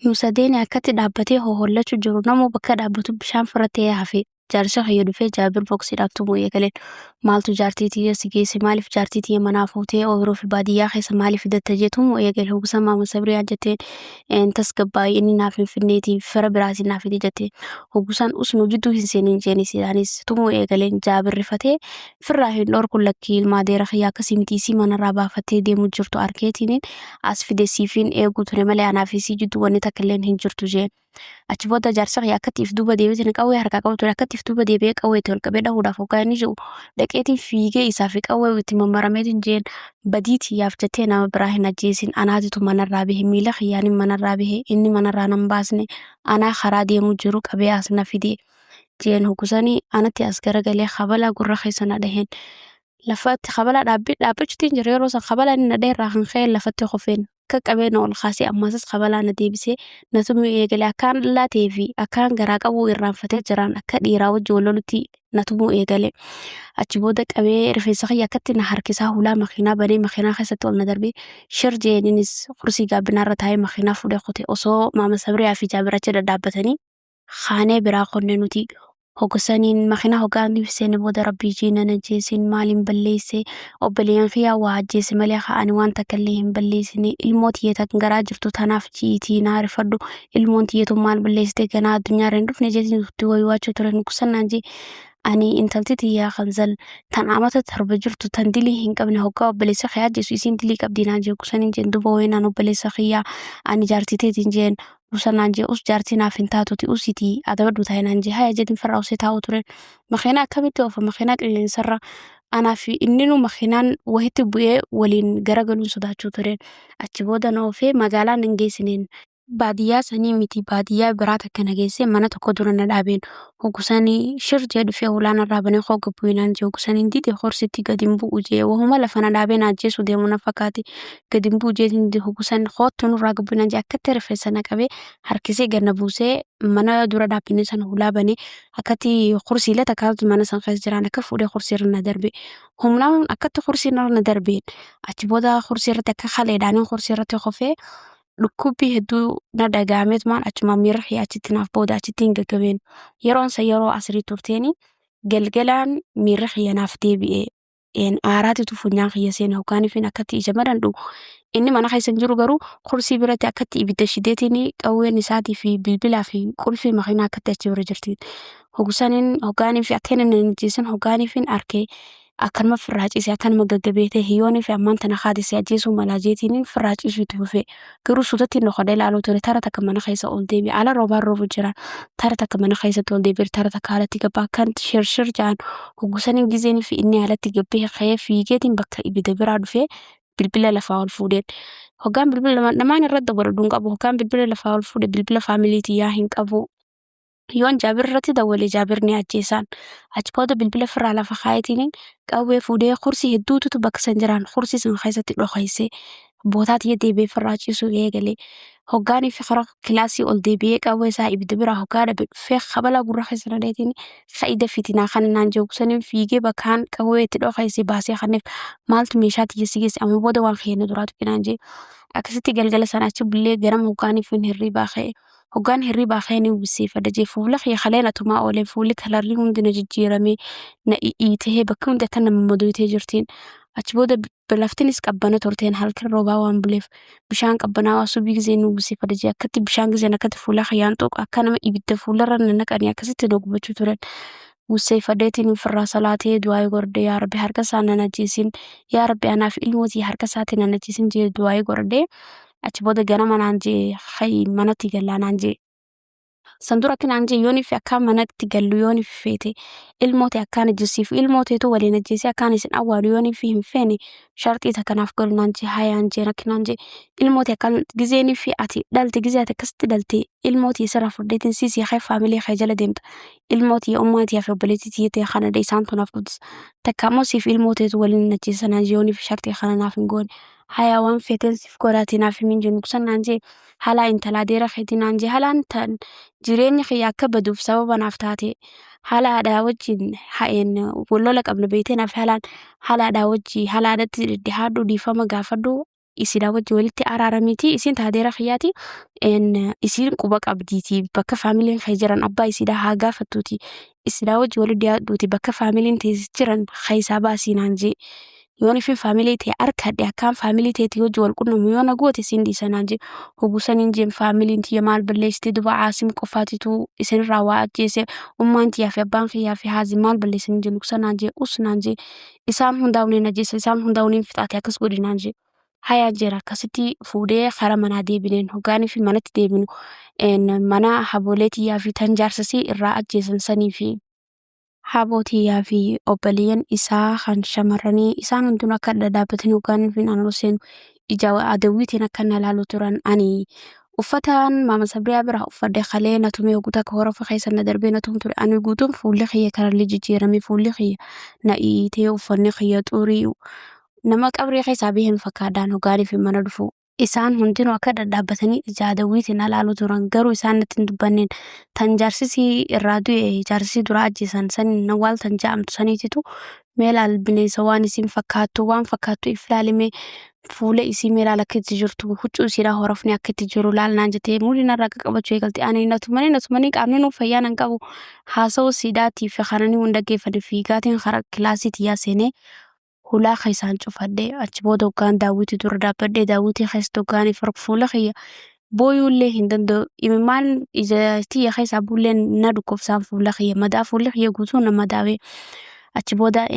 Nuusadeeni akkatti dhaabbatee hohollachuu jiru namuu bakka dhaabbatu bishaan fudhatee hafe jaarsa hayya dhufee jaabir boksiidhaaf tumuu eegaleen maaltu jaartii tiyya si geesse maaliif jaartii tiyya manaa fuutee ooyiruu fi baadiyyaa keessa maaliif fidatta jeetumuu eegale hogsa maama sabriyaa jetteen tasgabbaa'ii inni naaf hin finneetii fira biraatiin naaf fide jettee hoggusaan usnuu jidduu hin seenin jeenisiidhaanis tumuu eegaleen jaabir rifatee firraa hin dhorku lakkii ilmaa deera xiyyaa akkasii mitiisii manarraa baafattee deemuu jirtu arkeetiniin as fide siifiin eeguu ture malee anaa fi sii jidduu wanni takka illeen hin jirtu jeen. Achi booda jaarsa xiyyaa akkatiif duuba deebiitiin qawwee harkaa qabu ture akkatiif duuba deebi'ee qawweetti ol qabee dhahuudhaaf hoggaa inni jiru dhaqeetiin fiigee isaa fi qawwee itti mammarameetiin jeen badii tiyyaaf jettee nama biraa hin ajjeesin anaatitu manarraa bahe miila xiyyaanin manarraa bahe inni manarraa nan baasne anaa karaa deemuu jiru qabee as na fide jeen hogusanii anatti as garagalee kabala gurra keessa na dhaheen. Lafatti kabala dhaabbachuutiin jira yeroo san kabala inni na dhahe irraa kan ka'e lafatti kufeen akka qabeena ol kaasee ammasas kabalaa na deebisee na tumuu eegale akkaan laatee fi akkaan garaa qabuu irraanfatee jiraan akka dhiiraa wajji wallolutti na tumuu eegale. Achi booda qabee rifeensa kiyya akkatti na harkisaa hulaa makiinaa banee makiinaa keessatti ol na darbee shir jeeninis kursii gaabbinaarra taa'ee makiinaa fuudhee kute osoo maama sabriyaa fi jaabiracha dhadhaabbatanii kaanee biraa qonne nuti. Hogosaniin makiinaa hoggaan ibseen booda rabbii jiina najjeesin maaliin balleesse obboleeyyan kiyyaa waa ajjeese malee ka'anii waan takka illee hin balleessine ilmoo tiyyeeta garaa jirtu tanaaf jiitii naa rifadhu ilmoon tiyyeetu maal balleessite ganaa addunyaa irra hin dhufne jeetiin nutti wayiwaachuu ture nuqsannaan jee ani intalti tiyyaa kanzal tan amata tarba jirtu tan dilii hin qabne hoggaa obboleessa kiyyaa ajjeesu isiin dilii qabdiinaan jee kusaniin jeen duba waynaan obboleessa kiyyaa ani jaartiteetiin jeen usanaan jee us jaartii naaf hin taatuti usitii adabadhu taayinaan jee haya jedhin farraa usee taa'u ture makiinaa akkamitti oofa makiinaa qilleensarra anaa fi inninu makiinaan wahitti bu'ee waliin garagaluun sodaachuu ture achi booda na oofee magaalaan hin geessineen baadiyyaa sanii miti baadiyyaa biraa takka na geessee mana tokko dura na dhaabeen hogusanii shir jee dhufee hulaan irraa banee hogga bu'inaan jee hogusanii dide horsitti gadin bu'u jee wahuma lafa na dhaabeen ajjeesu deemu na fakkaate gadin bu'u jeetiin hogusan hoottu nurraa gabbinaan jee akkatti rifeensa na qabee harkisee ganna buusee mana dura dhaabinee sana hulaa banee akkatti kursiilee takkaatu mana san keessa jiraan akka fuudhee kursiirra na darbe humnaan akkatti kursiirra na darbeen achi booda kursiirratti akka kaleedhaaniin kursiirratti kofee dhukkubbii hedduu na dhagaameetumaan achumaan miira xiyyaa achitti naaf booda achitti hin gaggabeen yeroon san yeroo asrii turteeni galgalaan miira xiyya naaf deebi'ee aaraatitu funyaan xiyya seena hoggaaniifin akkatti ija madandhu inni mana keessan jiru garuu kursii biratti akkatti ibidda shideetiin qawween isaatii fi bilbilaa fi qulfii makiinaa akkatti achi bira jirtiin hogusaniin hoggaaniif akka inni najjeesan hoggaaniifin arkee akkanuma firraaciisee akkanuma gaggabeetee hiyyoonii fi ammaan tana haadisee ajjeesuu malaa jeetiin firraaciisuu itti fufee garuu suutatti noqodee ilaaluu ture tara takka mana keessa ol deebi'e ala roobaan roobu jiraan tara takka mana keessatti ol deebi'e tara takka haalatti gabbaa akkan shirshir ja'an hoggusaniin gizeenii fi inni haalatti gabbee ka'ee fiigeetiin bakka ibidda biraa dhufee bilbila lafaa ol fuudheen hoggaan bilbila namaan irratti godhaduun qabu hoggaan bilbila lafaa ol fuudhe bilbila faamiliitii yaa hin qabu. Yoon jaabir irratti dawwalee jaabir ni ajjeesaan achi booda bilbila firraa lafa kaayetiin qawwee fuudhee kursii hedduutu bakka san jiraan kursii san keessatti dhokaysee bootaatti deebi'ee firraa ciisuu eegalee hoggaanii fi karaa kilaasii ol deebi'ee qawwee isaa ibidda biraa hoggaa dhabe dhufee kabala gurra keessa nadheetiin fa'ida fitinaa kan naan jeeqsanii fiigee bakkaan qawwee itti dhokaysee baasee kanneef maaltu meeshaa tiyyeessi geesse amma booda waan keenya duraatu kinaan jee akkasitti galgala sana achi bullee garam hoggaaniif hin hirribaa ka'e. Hoggaan hirribaa ka'een uwwiseeffadha jee fuula kiyya kaleen atumaa oolee fuulli kalarrii hundi na jijjiiramee na iitee bakka hundi akka nama madootee jirtiin achi booda laftinis qabbana turteen halkan roobaa waan buleef bishaan qabbanaa waa subii gizee nu uwwiseeffadha jee akkatti bishaan gizeen akkatti fuula kiyyaan xuqu akka nama ibidda fuularra naqanii akkasitti na gubachuu turan uwwiseeffadheetiin ofirraa salaatee du'aayii gordee yaa rabbi harka isaa nan ajjeesin yaa rabbi anaaf ilmootii harka isaatiin nan ajjeesin jee du'aayii gordee achi booda ganama naan jee hayi manatti gallaa naan jee sandura akkanaan jee yoonii fi akkaan manatti gallu yoonii fi feete ilmootee akkaan ajjeesiif ilmooteetu waliin ajjeesee akkaan isin awwaalu yoonii fi hin feene sharxii takkanaaf galu naan jee hayaan jee akkanaan jee ilmootee akkaan gizeenii fi ati dhalte gizee ati akkasitti dhalte ilmootii sirraa fudheetiin siisii haa faamilee haa jala deemta ilmootii ummaatii fi obboleettii tiyyatee kana dha isaan tunaaf dhudus takkaammoo siif ilmooteetu waliin ajjeesan naan jee yoonii fi sharxii kana naaf hin goone haya waan feeteen siif godhaatii naaf hin jennu kusan naan jee halaa intalaa deera keetii naan jee halaan tan jireenya kiyya akka baduuf sababa naaf taate halaadhaa wajjin ha'een wallola qabna beekteen hafi halaan halaadhaa wajjii halaadhatti dhedhehaadhu dhiifama gaafadhu isiidhaa wajji walitti araaramiti isin taadeera khiyyaati isin quba qabdiiti bakka faamiliin kee jiran abbaa isiidhaa haa gaafattuuti isiidhaa wajji walitti dhiyaadhuuti bakka faamiliin teessis jiran keessaa baasii naan jee yoon ifin faamilii tee arkadhe akkaan faamilii teetii wajji wal qunnamu yoon agooti isin dhiisa naan jee hubusaniin jeen faamiliin tiyya maal balleessite duba caasim qofaatitu isinirraa waa ajjeese ummaan tiyyaa fi abbaan kiyyaa fi haazii maal balleessanii jennu kusanaan jee us naan jee isaan hundaa'uuniin ajjeessa isaan hundaa'uuniin fixaate akkas godhi naan jee hayaa jeera akkasitti fuudhee kara manaa deebineen hoggaanii fi manatti deebinu mana haboolee tiyyaa fi tan jaarsasii irraa ajjeesan sanii fi haboo tiyyaa fi obboleeyyan isaa kan shamarranii isaan hundinuu akka adda dhaabbatanii hoggaanii fi naannoo seenu ija adawwiitiin akka na ilaalu turan ani uffataan maama sabriyaa bira uffadhe kalee na tumee guutaa ka horofa keessa na darbee na tum ture ani guutuun fuulli kiyya karallee jijjiiramee fuulli kiyya na iitee uffanni kiyya xurii nama qabrii keessaa baheen fakkaadhaan hoggaanii fi mana dhufu isaan hundinuu akka dhadhaabbatanii ija adawwiitiin ilaalu turan garuu isaan natti hin dubbanneen tan jaarsisii irraa du'e jaarsisii dura ajjeesan saniin nawwaal tan ja'amtu saniititu meelaal bineensa waan isin fakkaattu waan fakkaattu if laalimee fuula isii meelaal akka itti jirtu huccuu isiidhaa horofni akka itti jiru laal naan jettee muudina irraa qaqqabachuu eegalte ani natumanii qaamni nuuf fayyaa nan qabu haasa'uu siidhaatii fi kananii hunda geeffade fiigaatiin kara kilaasii tiyyaa seenee hulaa keessaan cufadhee achi booda hoggaan daawwitii dura dhaabbadhee daawwitii keessa hoggaan fuula kiyya booyuullee hin danda'u imimmaan ija tiyya keessaa bulleen na dhukkubsaan fuula kiyya madaa fuulli kiyya guutuu na madaawee achi booda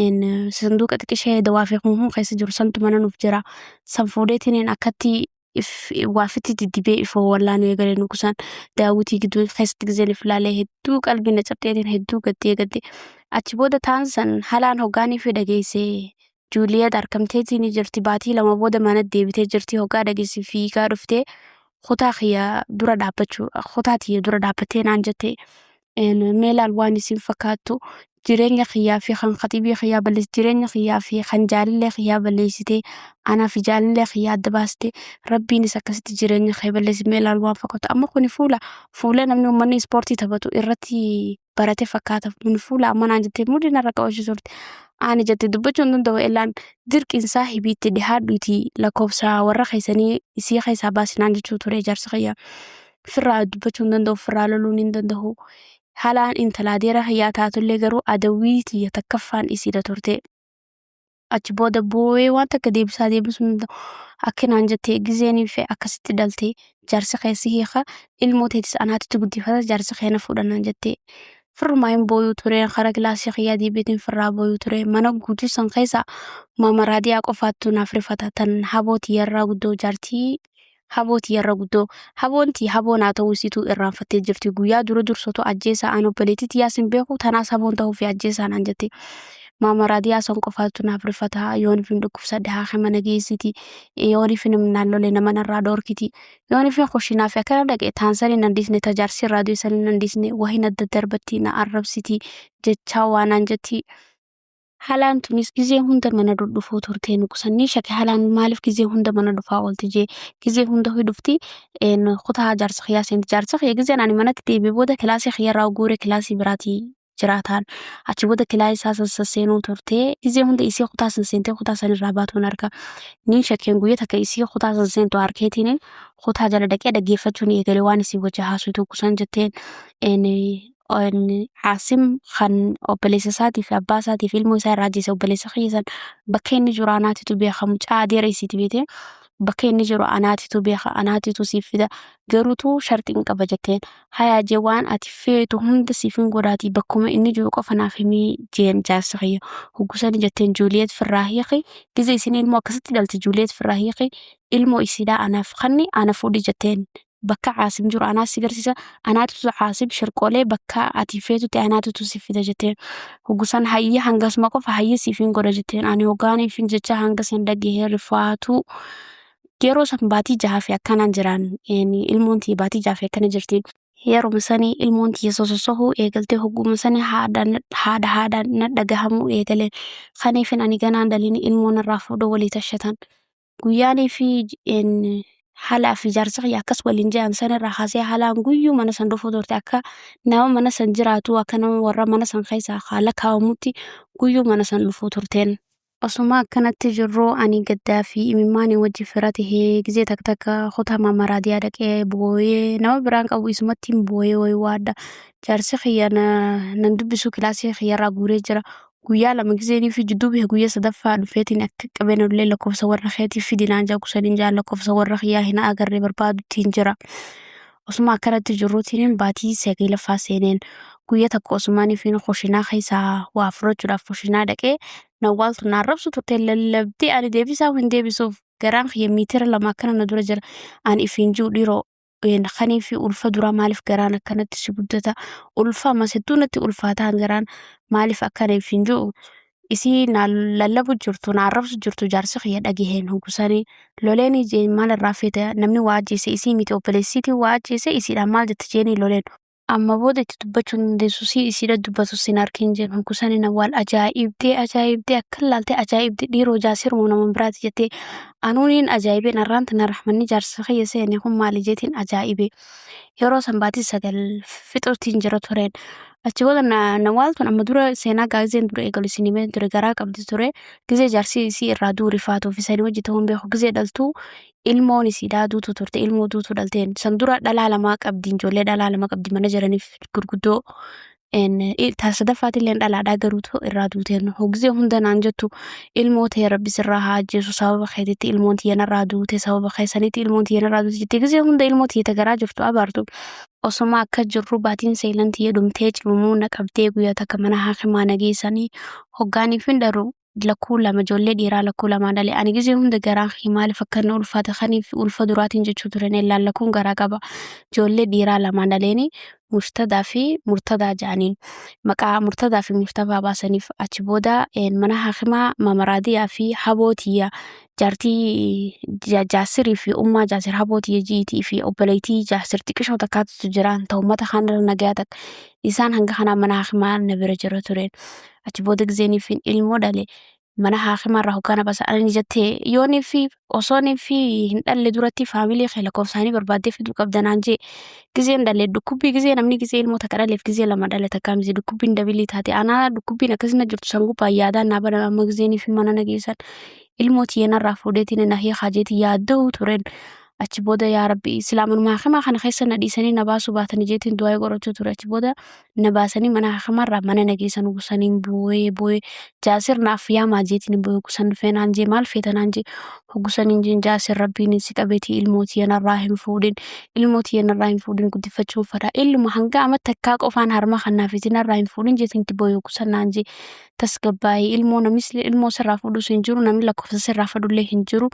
sanduuqa xiqqishee dawaa fi humhum keessa jiru santu mana nuuf jira san fuudheetiin akkatti waafitti diddibee ifoo wallaan eegalee nukusan daawwitii gidduu keessatti gizeen iflaalee hedduu qalbii na cabxeetiin hedduu gaddee achi booda taansan halaan hoggaanii fi dhageessee Juliet argamteetiin jirti baatii lama booda mana deebitee jirti hoggaa dhageessi fiigaa dhuftee kutaa kiyya dura dhaabbachuu kutaa tiyya dura dhaabbattee naan jette meelaal waan isin fakkaattu jireenya kiyyaa fi kan khatibii kiyyaa balleessi jireenya kiyyaa fi kan jaalallee kiyyaa balleessite anaa fi jaalallee kiyyaa adda baaste rabbiinis akkasitti jireenya kiyya balleessi meelaal waan fakkaatu amma kuni fuula namni uummanni ispoortii taphatu irratti barate fakkaata kuni fuula amma naan jettee mudina irra qabachuu turte ani jette dubbachuu hin danda'u elaan dirqiinsaa hibiitti dhihaadhuuti lakkoofsa warra keessanii isii keessaa baasinaan jechuu ture jaarsa kiyyaa firraa dubbachuu hin danda'u firraa loluun hin danda'u halaan intalaadeera kiyyaa taatullee garuu adawwii tiyya takkaffaan isiidha turte achi booda boo'ee waan takka deebisuu hin danda'u akkinaan jettee gizeenii fi akkasitti dhaltee jaarsa keessi hiika ilmoo teetis anaatitti guddifata jaarsa keenya fuudhanaan jettee firrumaa hin booyuu ture kara kilaasii kiyyaa deebiitiin firraa booyuu ture mana guutuu san keessa maama raadiyaa qofaattu naaf rifata tan habootii yarraa guddoo jaartii habootii yarra guddoo haboontii haboon haa ta'uu isiituu irraanfattee jirti guyyaa dura dursotu ajjeesaa aan obboleettii yaasin beeku tanaas haboon ta'uu fi ajjeesaan aan jette maama raadiyaa san qofaattu naaf rifata yoon ifin dhukkubsadhe haa mana geessiti yoon ifin naannolee nama narraa dhoorkiti yoon ifin kushinaaf akkana dhaqe taansanii nandisne tajaarsi irraa du'isanii nandisne wahin adda darbatti na arrabsiti jechaa waan aan jetti halaan tunis gizee hunda mana dhufuu turtee nuqsanii shake halaan maaliif gizee hunda mana dhufaa oolti jee gizee hunda dhufti kutaa jaarsa kiyyaa seenti jaarsa kiyya gizeen ani manatti deebi'ee booda kilaasii kiyyarraa guure kilaasii biraatii jiraataan achi booda kilaasii isaa sasseenuu turtee gizee hunda isii kutaa sanseentee kutaa sanirraa baatuun arga niin shakkeen guyyaa takka isii kutaa sanseentu harkeetiin kutaa jala dhaqee dhaggeeffachuun eegalee waan isii wajja haasuutu kusan jetteen Caasim kan obboleessa isaatii fi abbaa isaatii fi ilmoo isaa irraa ajjeese obboleessa kiyyan bakka inni jiru anaatitu beekamu caadeera isiiti beete bakka inni jiru anaatitu beeka anaatitu siif fida garuutu sharxiin qaba jetteen hayaa jee waan ati feetu hunda siif hin godhaati bakkuma inni jiru qofa naaf himii jeen jaarsa kiyya huggusanii jetteen Juliet firraa hiiqi gize isin ilmoo akkasitti dhalti Juliet firraa hiiqi ilmoo isiidhaa anaaf kanni ana fuudhi jetteen bakka Caasim jiru anaas si garsiisa anaatitu Caasim shirqoolee bakka ati feetutti anaatitu siif fida jetteen huggusan hayya hangasuma qofa hayya siif hin godha jetteen ani hoggaanii fi jecha hangasan dhagahee rifaatu yeroo san baatii jahaa fi akkanaan jiraan ilmoon tiyya baatii jahaa fi akkana jirti yeroo sanii ilmoon tiyya sososohuu eegaltee hogguma sanii haadhaan na dhagahamuu eegaleen kaniifin ani ganaan dhalin ilmoon irraa fuudhoo walii tashatan guyyaanii fi haala fi jaarsa kiyya akkas waliin jedhan sanirraa kaasee haalaan guyyuu mana san dhufuu turte akka nama mana san jiraatu akka nama warra mana san keessaa haala kaa'amutti guyyuu mana san dhufuu turteen. Osuma akkanatti jirru ani gaddaa fi imimmaan wajji firate gizee takka takka kutaa mamaraadiyaa dhaqee boo'ee nama biraan qabu isumattiin boo'ee wayii waadda. Jaarsi kiyya nan dubbisu kilaasii kiyyarraa guuree jira. Guyyaa lama gizeenii fi jidduu bihee guyyaa sadaffaa dhufeetiin akka qabeen illee lakkoofsa warra keetii fidi naan jaa kusaniin jaa lakkoofsa warra kiyyaa hin agarree barbaaduutiin jira. Osuma akkanatti jirruutiin baatii sagalaffaa seeneen guyyaa takka osumaanii fi kushinaa keessaa waa fudhachuudhaaf kushinaa dhaqee nawwaaltu naan rabsu turte lallabdee ani deebisaa hin deebisuuf garaan kiyya miitira lama akkana na dura jira. Ani ifiin jiru dhiiroo kanii fi ulfa duraa maaliif garaan akkanatti si guddata ulfa masettuu natti ulfaataan garaan maaliif akkana ifiin jiru isii naan lallabu jirtu naan rabsu jirtu jaarsi kiyya dhagaheen hogusanii loleenii jeen maal irraa feete namni waa ajjeese isii miti obboleessiitii waa ajjeese isiidhaan maal jette jeenii loleen. Amma booda itti dubbachuun dandeessu isiidha dubbatu sin argin jeen hogusanii nawwaal ajaa'ibdee akka laaltee ajaa'ibdee dhiiroo jaasiruu nama biraati jettee anuuniin ajaa'ibeen arraanta na rahmanni jaarsa kiyya seene kun maali jeetiin ajaa'ibe yeroo sanbaatii sagal fixuutiin jira tureen. Achi booda nawwaaltuun amma dura seenaa gaazeen dura eegalu isinimee ture garaa qabdi ture gizee jaarsi isii irraa duuri faatuuf isanii wajji ta'uun beeku gizee dhaltuu ilmoon isiidhaa duutu turte ilmoo duutu dhalteen san dura dhalaa lamaa qabdi ijoollee dhalaa lama qabdi mana jiraniif gurguddoo taasidaffaatillee dhalaadhaa garuutu irraa duuteen hogizee hunda naan jettu ilmoo ta'e rabbis irraa haa ajjeesu sababa keetitti ilmoon tiyyanarraa duute sababa keessanitti ilmoon tiyyanarraa duute jettee gizee hunda ilmoo tiyyata garaa jirtu abaartu. Osuma akka jirru baatiin seelantii dhumtee cimamuu na qabdee guyyaa takka mana haakimaa nageessanii hoggaaniif hin dharu lakkuu lama ijoollee dhiiraa lakkuu lamaa dhalee ani gizee hunda garaan maaliif akka inni ulfaata kaniif ulfa duraatiin jechuu turan laallakuun garaa qaba ijoollee dhiiraa lamaa dhaleeni Mushtadaa fi Murtadaa jedhaniin maqaa Murtadaa fi Mushtabaa baasaniif achi booda mana haakimaa mamaraadiyaa fi habootiyaa jaartii jaasirii fi ummaa jaasir habootii jiitii fi obboleettii jaasir xiqqishoo takkaatu jiraan ta'u mata kanarra nagaa takka isaan hanga kanaa mana haakimaa na bira jira tureen. Achi booda gizeenii fi ilmoo dhale mana haakimarraa hoggaana basa'anii jettee yoonii fi osoonii fi hin dhalle duratti faamilii kee lakkoofsaanii barbaaddee fiduu qabdanaan jee gizeen dhalle dhukkubbii gizee namni gizee ilmoo takka dhaleef gizee lama dhale takkaa miti dhukkubbiin dabilii taate anaa dhukkubbiin akkasina jirtu san gubbaa yaadaan naa bada amma gizeenii fi mana nageessan ilmoo tiyyanarraa fuudheetiin na hiikaa jeetii yaadda'uu tureen. Achi booda yaa rabbi islaamanuma haakimaa kana keessa na dhiisanii na baasuu baatanii jeetiin du'aa qorachuu ture achi booda na baasanii mana haakimarraa mana nageessan gusaniin boo'ee jaasir naaf yaamaa jeetiin boo'ee gusan dhufee naan jee maal feeta naan jee gusaniin jeen jaasir rabbiin si qabeetii ilmoo tiyyanarraa hin fuudhin guddifachuun fada illuma hanga amma takkaa qofaan harma kannaafitinarraa hin fuudhin jeetiin itti boo'ee gusan naan jee tasgabbaa'ee ilmoo namis ilmoo sirraa fuudhus hin jiru namni lakkoofsa sirraa fudhullee hin jiru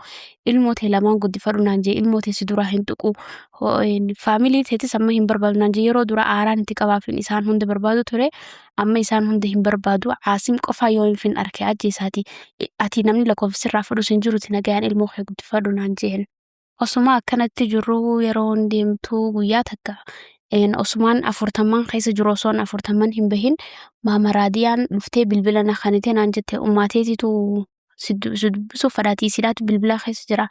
ilmoo tee lamaan guddifadhu naan jee ilmoo tee si duraa hin tuqu faamilii teetis amma hin barbaadu naan jee yeroo dura aaraan itti qabaafin isaan hundi barbaadu ture amma isaan hundi hin barbaadu caasim qofaa yoo hin fin arke ajjeesaati ati namni lakkoofsa sirraa fudhus hin jiruti nagayaan ilmoo kee guddifadhu naan jeen. Osuma akkanatti jirru yeroo deemtu guyyaa takka osumaan 40 keessa jiru osoon 40 hin bahin mamaraadiyaan dhuftee bilbila na kanite naan jette ummaateetitu dubbisuuf fadhaatii sidaatu bilbila keessa jira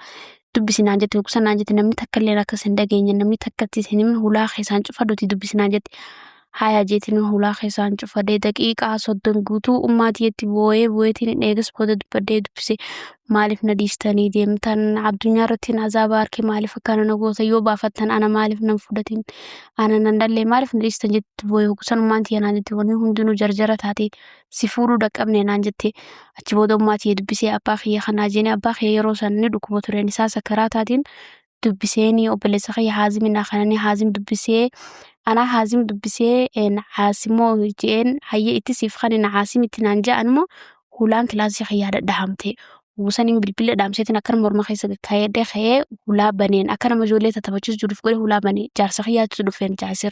dubbisinaan jette kusanaan jette namni takka illee akkas hin dhageenye namni takkatti hin hulaa keessaan cufadhuti dubbisinaan jette haya jeetiin hulaa keessaan cufadhee daqiiqaa 30 guutuu ummaateetti boo'eetiin eegas booda dubbadhee dubbise maaliif na dhiistanii deemtan addunyaa irratti azaaba harkee maaliif akkana na goota yoo baafattan ana maaliif nan fudhatin ana nan dhallee maaliif na dhiistan jetti boo'ee kusan ummaantii naan jette wanni hundinuu jarjara taate si fuudhuu dhaqqabne naan jette achi booda ummaatii dubbisee abbaa kiyya kanaa jeene abbaa kiyya yeroo san ni dhukkuba tureen isaa sakaraa taatiin dubbiseenii obboleessa kiyya haaziminaa kananii haazim dubbisee ana haazim dubbisee haasimoo jeen hayya itti siif kanina haasimitti naan ja'anuma hulaan kilaasii kiyyaa dadhahamte Gusaniin bilbila dhaamseetiin akka nama morma keessa ka'ee hulaa baneen akka nama ijoollee tattafachiisu jiruuf godhe hulaa banee jaarsa kiyyaatti dhufeen jaasir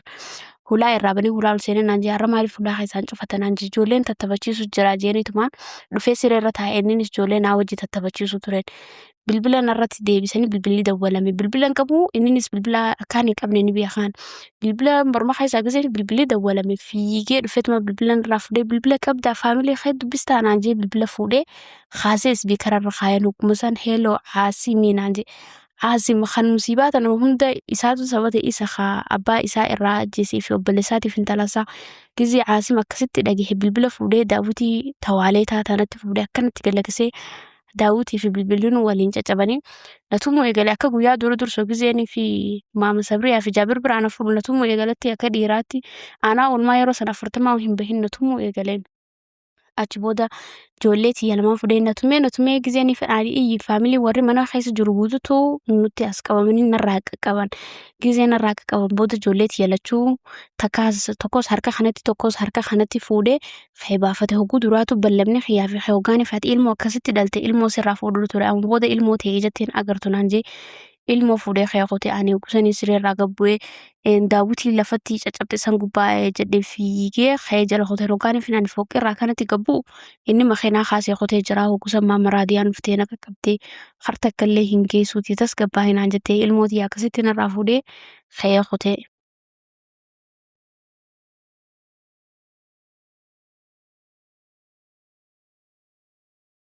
hulaa irraa banee hulaa ol seenee naan jee har'a maaliif hulaa keessaan cufatan naan jee ijoolleen tattafachiisu jira jeeniitumaan dhufee siree irra taa'ee innis ijoollee naa wajji tattafachiisu tureen. Bilbila narratti deebisanii bilbilli dawwalame bilbilan qabu innis bilbila akkaan hin qabne ni beekan bilbila morma keessaa gisee bilbilli dawwalame fiigee dhufeetuma bilbilan irraa fuudhee bilbila qabdaa faamilii kee dubbistaa naan jee bilbila fuudhee Khasis bikararra khayan hukumasan hello Haasimi naan jee Haasima kan musiibaa tana hunda isaatu sababa isa abbaa isaa irraa ajjeesee fi obboleessaatiif intalasaa gizee Haasima akkasitti dhagahe bilbila fuudhee Daawwitii tawaalee taatanatti fuudhee akkanatti galaksee Daawwitii fi bilbiluun waliin caccabanii natummoo eegalee akka guyyaa dursoo gizeenii fi maama Sabriyaa fi Jaabir biraan fuudhu natummoo eegalatti akka dhiiraatti aanaa oolmaa yeroo sana 40 hin bahin natummoo eegaleen. Achi booda ijoollee tiyya lamaan fudhee natumee gizeenii fedhaanii iyyi faamilii warri mana keessa jiru guututu nutti as qabamanii narraa qaqqaban. Gizee narraa qaqqaban booda ijoollee tiyya lachuu tokkos harka kanatti fuudhee ka'ee baafate hogguu duraatu bal'abne xiyyaa fi hoggaanii faati ilmoo akkasitti dhalte ilmoo sirraa fuudhuu ture. Amma booda ilmoo ta'ee ijattiin agartu naan jee ilmoo fuudhee ka'ee qote ani gusanii sireerraa gabbu'ee Daawwitii lafatti caccabte san gubbaa jedhee fiigee ka'ee jala qote hoggaanii fi naan fooqirraa kanatti gabbu'u inni makiinaa kaasee qotee jira hogguu maama raadiyaan dhuftee na qaqqabdee harta akkallee hin geessuuti tas gabbaa hinaan jettee ilmootii akkasitti narraa fuudhee ka'ee qote.